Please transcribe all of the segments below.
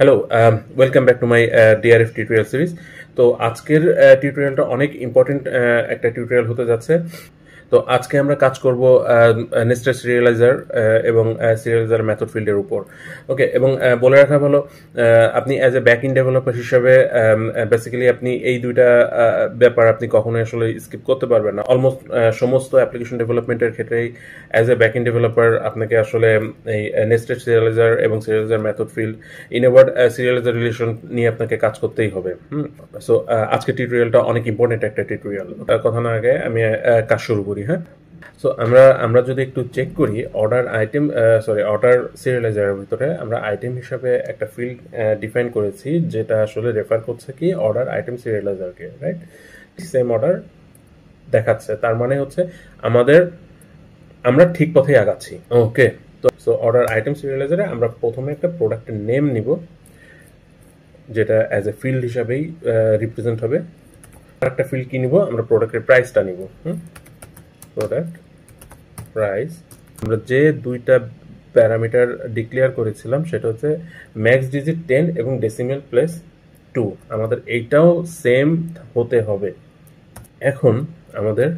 Hello, welcome back to my DRF tutorial series. তো আজকের টিউটোরিয়ালটা অনেক ইম্পর্টেন্ট একটা টিউটোরিয়াল হতে যাচ্ছে। তো আজকে আমরা কাজ করব নেস্টেড সিরিয়ালাইজার এবং সিরিয়ালাইজার মেথড ফিল্ডের উপর। ওকে, এবং বলে রাখা ভালো, আপনি as a back in developer হিসাবে বেসিক্যালি আপনি এই দুইটা ব্যাপার আপনি কখনোই আসলে স্কিপ করতে পারবেন না। অলমোস্ট সমস্ত অ্যাপ্লিকেশন ডেভেলপমেন্টের ক্ষেত্রেই as a back in developer আপনাকে আসলে এই নেস্টেড সিরিয়ালাইজার এবং সিরিয়ালাইজার মেথড ফিল্ড ইনওয়ার্ড সিরিয়ালাইজার রিলেশন নিয়ে আপনাকে কাজ করতেই হবে। সো আজকে টিউটোরিয়ালটা অনেক ইম্পর্টেন্ট একটা টিউটোরিয়াল। কথা না আগে আমি কাজ শুরু করি। হ্যাঁ, সো আমরা যদি একটু চেক করি অর্ডার সিরিয়ালাইজারের ভিতরে আমরা আইটেম হিসাবে একটা ফিল্ড ডিফাইন করেছি, যেটা আসলে রেফার করছে কি অর্ডার আইটেম সিরিয়ালাইজারকে, রাইট? সেম অর্ডার দেখাচ্ছে, তার মানে হচ্ছে আমরা ঠিক পথেই আগাচ্ছি। ওকে, তো সো অর্ডার আইটেম সিরিয়ালাইজারে আমরা প্রথমে একটা প্রোডাক্টের নেম নিব, যেটা অ্যাজ এ ফিল্ড হিসাবেই রিপ্রেজেন্ট হবে। একটা ফিল্ড কি নিব, আমরা প্রোডাক্টের প্রাইসটা নিব। প্রোডাক্ট প্রাইস, আমরা যে দুইটা প্যারামিটার ডিক্লেয়ার করেছিলাম সেটা হচ্ছে ম্যাক্স ডিজিট 10 এবং ডেসিমেল প্লেস 2, আমাদের এইটাও সেম হতে হবে। এখন আমাদের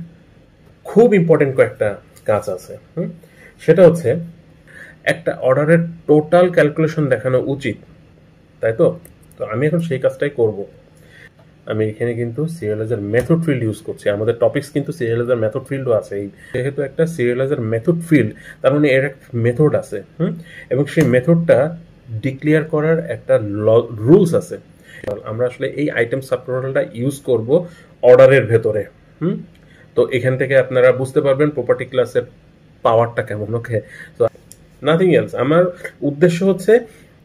খুব ইম্পর্টেন্ট কয়েকটা কাজ আছে। সেটা হচ্ছে একটা অর্ডারের টোটাল ক্যালকুলেশন দেখানো উচিত, তাই তো? তো আমি এখন সেই কাজটাই করব। আমি এখানে কিন্তু সিরিয়ালাইজার মেথড ফিল্ড ইউজ করছি। আমাদের টপিকস কিন্তু সিরিয়ালাইজার মেথড ফিল্ডও আছে। যেহেতু একটা সিরিয়ালাইজার মেথড ফিল্ড, তার মানে এর একটা মেথড আছে, এবং সেই মেথডটা ডিক্লেয়ার করার একটা রুলস আছে। আমরা আসলে এই আইটেম সাবটোটালটা ইউজ করব অর্ডারের ভেতরে। তো এখান থেকে আপনারা বুঝতে পারবেন প্রপার্টি ক্লাসের পাওয়ারটা কেমন। ওকে, তো নাথিং এলস, আমার উদ্দেশ্য হচ্ছে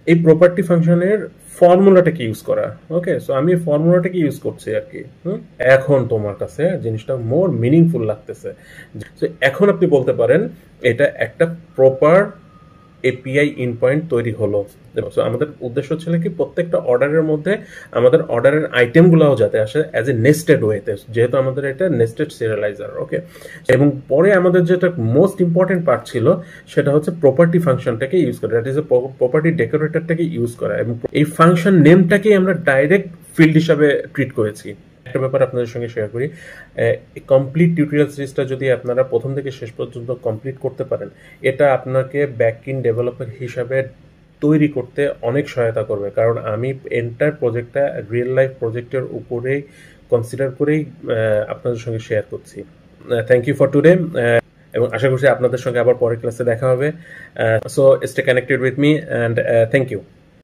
এই প্রপার্টি ফাংশনের ফর্মুলাটাকে ইউজ করা। ওকে, সো আমি ফর্মুলাটাকে ইউজ করছি আর কি। এখন তোমার কাছে জিনিসটা মোর মিনিংফুল লাগতেছে। এখন আপনি বলতে পারেন এটা একটা প্রপার এপিআই ইন পয়েন্ট তৈরি হলো। সো আমাদের উদ্দেশ্য ছিল কি প্রত্যেকটা অর্ডারের মধ্যে আমাদের অর্ডারের আইটেমগুলোও যাতে আসে অ্যাজ এ নেস্টেড ওয়েতে, যেহেতু আমাদের এটা নেস্টেড সিরিয়ালাইজার। ওকে, এবং পরে আমাদের যেটা মোস্ট ইম্পর্টেন্ট পার্ট ছিল সেটা হচ্ছে প্রপার্টি ফাংশনটাকে ইউজ করা, দ্যাট ইজ এ প্রপার্টি ডেকোরেটরটাকে ইউজ করা, এবং এই ফাংশন নেমটাকেই আমরা ডাইরেক্ট ফিল্ড হিসাবে ট্রিট করেছি। একটা ব্যাপার আপনাদের সঙ্গে শেয়ার করি, কমপ্লিট টিউটোরিয়াল সিরিজটা যদি আপনারা প্রথম থেকে শেষ পর্যন্ত কমপ্লিট করতে পারেন, এটা আপনাকে ব্যাক ইন ডেভেলপার হিসাবে তৈরি করতে অনেক সহায়তা করবে। কারণ আমি এন্টার প্রজেক্টটা রিয়েল লাইফ প্রজেক্টের উপরেই কনসিডার করেই আপনাদের সঙ্গে শেয়ার করছি। থ্যাংক ইউ ফর টুডে, এবং আশা করছি আপনাদের সঙ্গে আবার পরের ক্লাসে দেখা হবে। So stay connected with me and thank you.